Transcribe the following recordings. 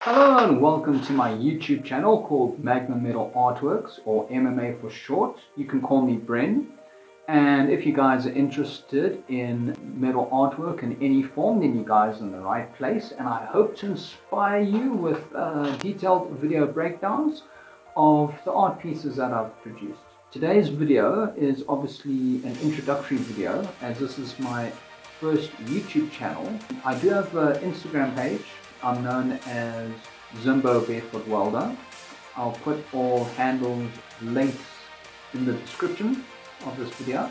Hello and welcome to my YouTube channel called Magnum Metal Artworks, or MMA for short. You can call me Bren. And if you guys are interested in metal artwork in any form, then you guys are in the right place. And I hope to inspire you with detailed video breakdowns of the art pieces that I've produced. Today's video is obviously an introductory video, as this is my first YouTube channel. I do have an Instagram page. I'm known as Zimbo Barefoot Welder. I'll put all handles, links in the description of this video.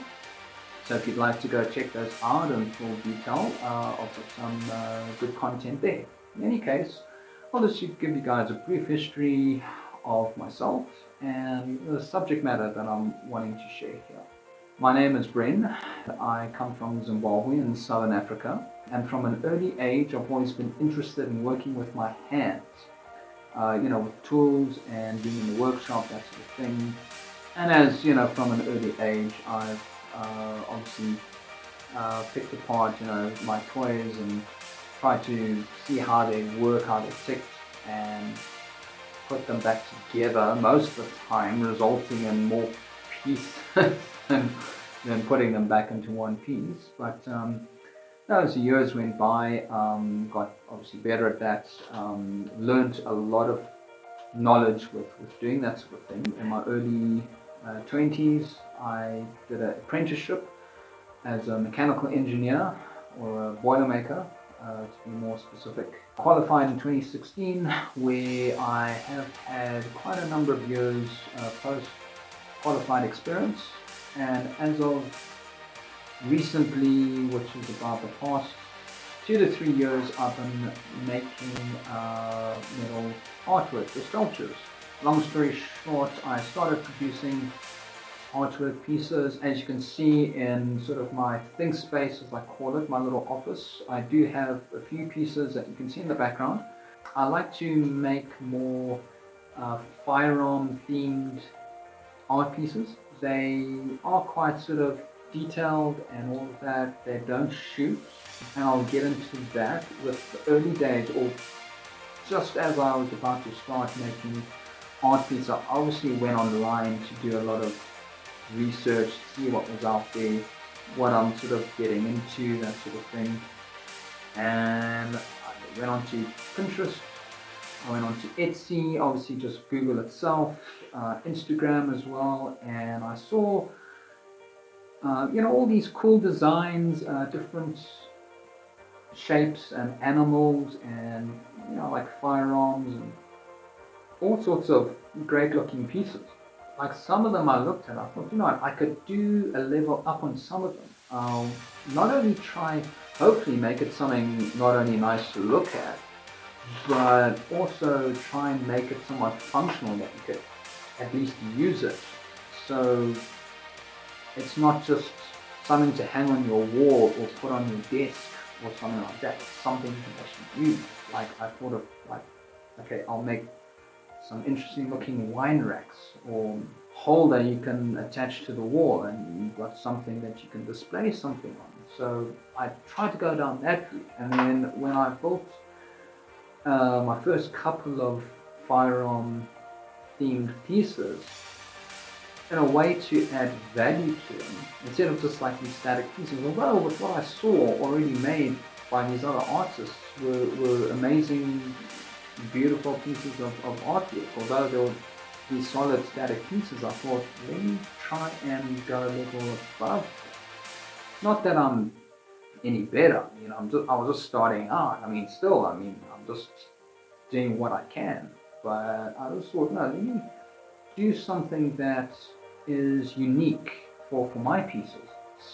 So if you'd like to go check those out in full detail, I'll put some good content there. In any case, I'll just give you guys a brief history of myself and the subject matter that I'm wanting to share here. My name is Bren. I come from Zimbabwe in Southern Africa, and from an early age I've always been interested in working with my hands, with tools and being in the workshop, that sort of thing. And as you know, from an early age I've obviously picked apart my toys and tried to see how they work, how they tick, and put them back together, most of the time resulting in more pieces than putting them back into one piece. But as the years went by, got obviously better at that, learned a lot of knowledge with doing that sort of thing. In my early 20s, I did an apprenticeship as a mechanical engineer, or a boilermaker, to be more specific. Qualified in 2016, where I have had quite a number of years post-qualified experience. And as of recently, which is about the past 2 to 3 years, I've been making metal artwork, the sculptures. Long story short, I started producing artwork pieces. As you can see in sort of my think space, as I call it, my little office, I do have a few pieces that you can see in the background. I like to make more firearm themed art pieces. They are quite sort of detailed and all of that. They don't shoot, and I'll get into that. With the early days, or just as I was about to start making art pieces, I obviously went online to do a lot of research, see what was out there, what I'm sort of getting into, that sort of thing. And I went on to Pinterest, I went on to Etsy, obviously just Google itself, Instagram as well, and I saw all these cool designs, different shapes and animals, and like firearms and all sorts of great looking pieces. Like some of them I looked at, I thought, I could do a level up on some of them. I'll not only try, hopefully make it something not only nice to look at, but also try and make it somewhat functional, that you could at least use it. So it's not just something to hang on your wall or put on your desk or something like that. It's something you can actually use. Like I thought of, okay, I'll make some interesting looking wine racks or holder you can attach to the wall, and you've got something that you can display something on. So I tried to go down that route, and then when I built my first couple of firearm themed pieces, in a way to add value to them, instead of just like these static pieces, although with what I saw already made by these other artists were amazing, beautiful pieces of artwork. Although they were these solid static pieces, I thought, let me try and go a level above. Not that I'm any better, I was just starting out. I'm just doing what I can. But I just thought, no, let me do something that is unique for my pieces.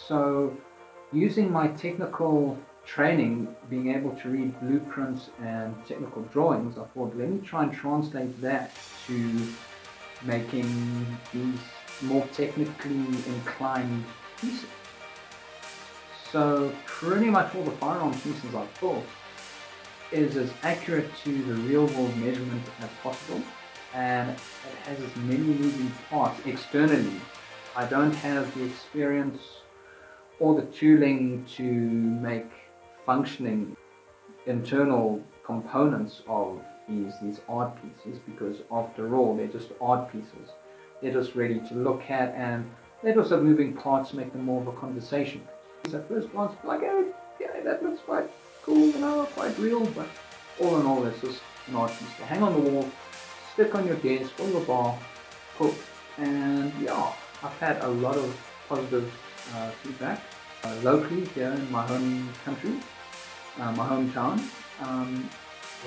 So using my technical training, being able to read blueprints and technical drawings, I thought, let me try and translate that to making these more technically inclined pieces. So pretty much all the firearm pieces I've built is as accurate to the real world measurement as possible, and it has as many moving parts externally. I don't have the experience or the tooling to make functioning internal components of these art pieces, because after all, they're just art pieces. They're just ready to look at, and they just have moving parts, make them more of a conversation. At first glance, like, hey, yeah, that looks quite cool, quite real, but all in all, it's just an art piece to hang on the wall, stick on your desk or your bar, cool. And yeah, I've had a lot of positive feedback locally here in my home country, my hometown.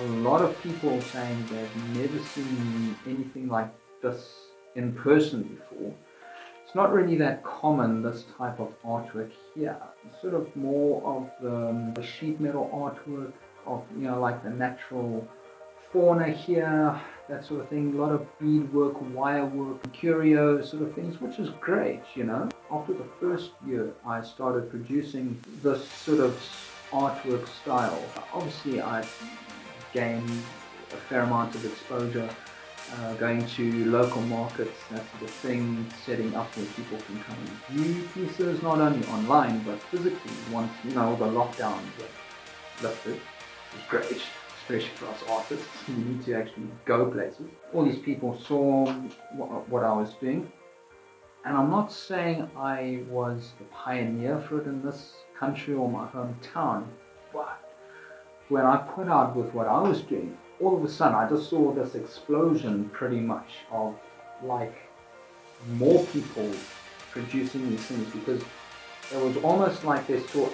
A lot of people saying they've never seen anything like this in person before. It's not really that common, this type of artwork here. It's sort of more of the sheet metal artwork of, like the natural fauna here, that sort of thing. A lot of beadwork, wire work, curio sort of things, which is great, After the first year, I started producing this sort of artwork style. Obviously, I gained a fair amount of exposure going to local markets, that sort of thing, setting up where people can come and view pieces, not only online, but physically, once, all the lockdowns were lifted. It was great, especially for us artists. We need to actually go places. All these people saw what I was doing, and I'm not saying I was the pioneer for it in this country or my hometown, but when I put out with what I was doing, all of a sudden I just saw this explosion pretty much of like more people producing these things, because it was almost like they saw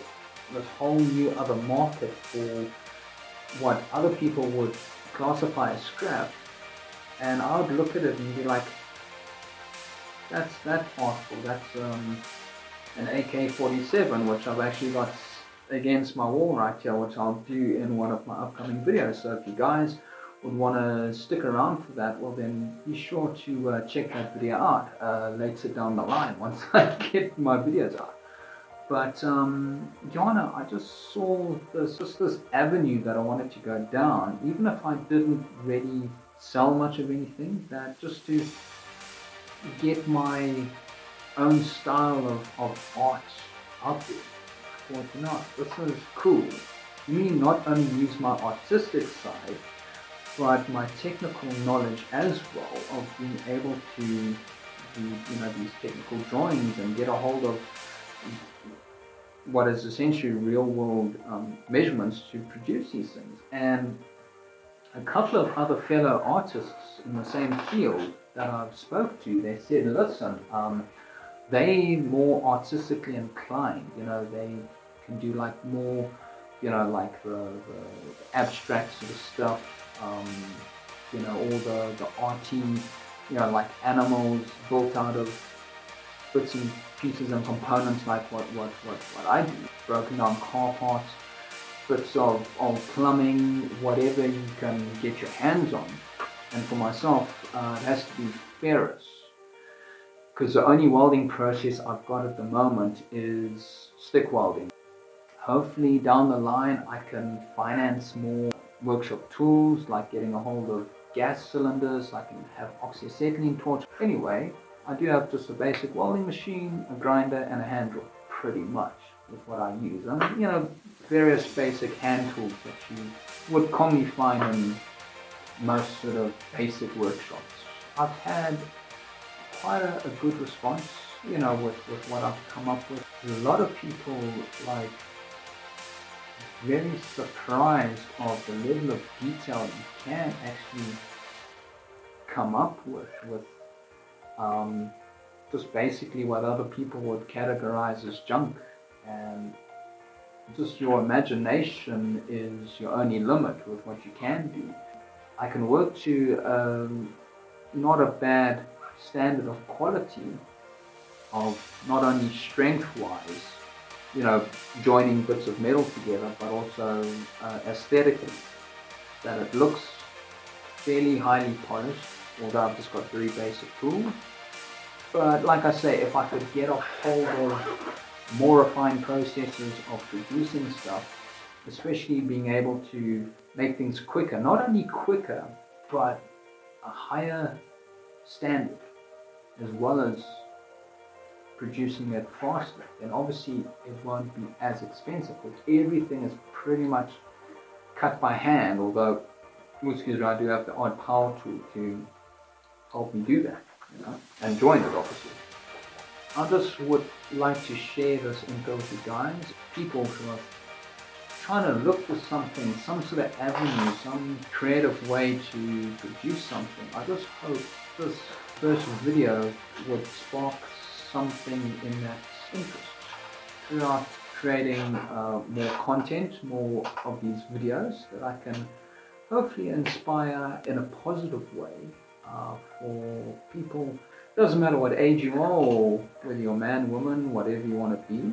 this whole new other market for what other people would classify as scrap, and I would look at it and be like, that's artful, that's an AK-47, which I've actually got against my wall right here, which I'll do in one of my upcoming videos. So if you guys would want to stick around for that, well then be sure to check that video out later down the line once I get my videos out. But Yana, I just saw this avenue that I wanted to go down, even if I didn't really sell much of anything, that just to get my own style of art out there. This is cool. Me not only use my artistic side, but my technical knowledge as well, of being able to do these technical drawings and get a hold of what is essentially real world measurements to produce these things. And a couple of other fellow artists in the same field that I've spoke to, they said, listen, they more artistically inclined, they can do like more, like the abstract sort of stuff, all the arty, like animals built out of bits and pieces and components, like what I do, broken down car parts, bits of plumbing, whatever you can get your hands on. And for myself, it has to be ferrous, because the only welding process I've got at the moment is stick welding. Hopefully down the line I can finance more workshop tools, like getting a hold of gas cylinders. I can have oxyacetylene torch. Anyway, I do have just a basic welding machine, a grinder, and a hand drill, pretty much is what I use. And various basic hand tools that you would commonly find in most sort of basic workshops. I've had quite a good response, with what I've come up with. A lot of people very surprised of the level of detail you can actually come up with just basically what other people would categorize as junk. And just your imagination is your only limit with what you can do. I can work to not a bad standard of quality, of not only strength-wise, joining bits of metal together, but also aesthetically, that it looks fairly highly polished, although I've just got very basic tools. But like I say, if I could get a hold of more refined processes of producing stuff, especially being able to make things quicker, not only quicker, but a higher standard, as well as producing it faster, then obviously it won't be as expensive, because everything is pretty much cut by hand, although excuse me, I do have the odd power tool to help me do that, and join it obviously. I just would like to share this info with you guys, people who are trying to look for something, some sort of avenue, some creative way to produce something. I just hope this first video would spark something in that interest. Throughout creating more content, more of these videos that I can hopefully inspire in a positive way for people. Doesn't matter what age you are or whether you're man, woman, whatever you want to be,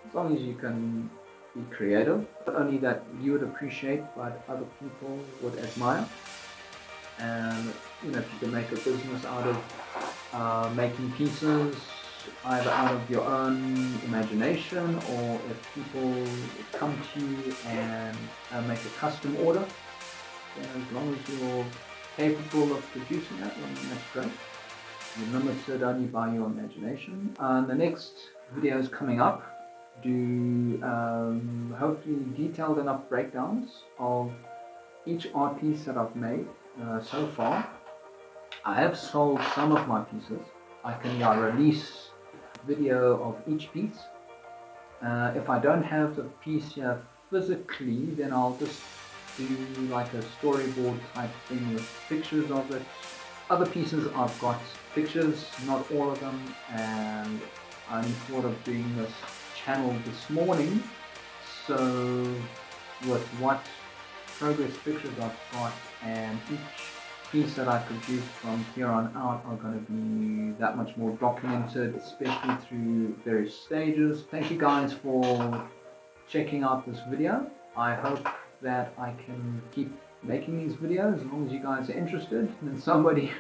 as long as you can be creative, not only that you would appreciate, but other people would admire. And if you can make a business out of making pieces, either out of your own imagination, or if people come to you and make a custom order, then as long as you're capable of producing that, then that's great. You're limited only by your imagination. The next videos coming up do hopefully detailed enough breakdowns of each art piece that I've made so far. I have sold some of my pieces. I can release video of each piece. If I don't have the piece here physically, then I'll just do like a storyboard type thing with pictures of it. Other pieces I've got pictures, not all of them, and I'm thought of doing this channel this morning, so with what progress pictures I've got and each piece that I produce from here on out are going to be that much more documented, especially through various stages. Thank you guys for checking out this video. I hope that I can keep making these videos as long as you guys are interested and somebody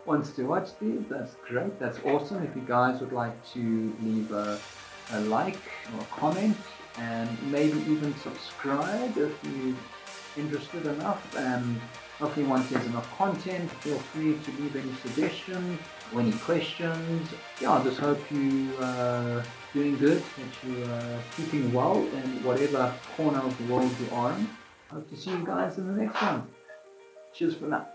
wants to watch these. That's great, that's awesome. If you guys would like to leave a like or a comment and maybe even subscribe if you're interested enough, and hopefully once there's enough content, feel free to leave any suggestions or any questions. I just hope you are doing good, that you are keeping well in whatever corner of the world you are in. Hope to see you guys in the next one. Cheers for now.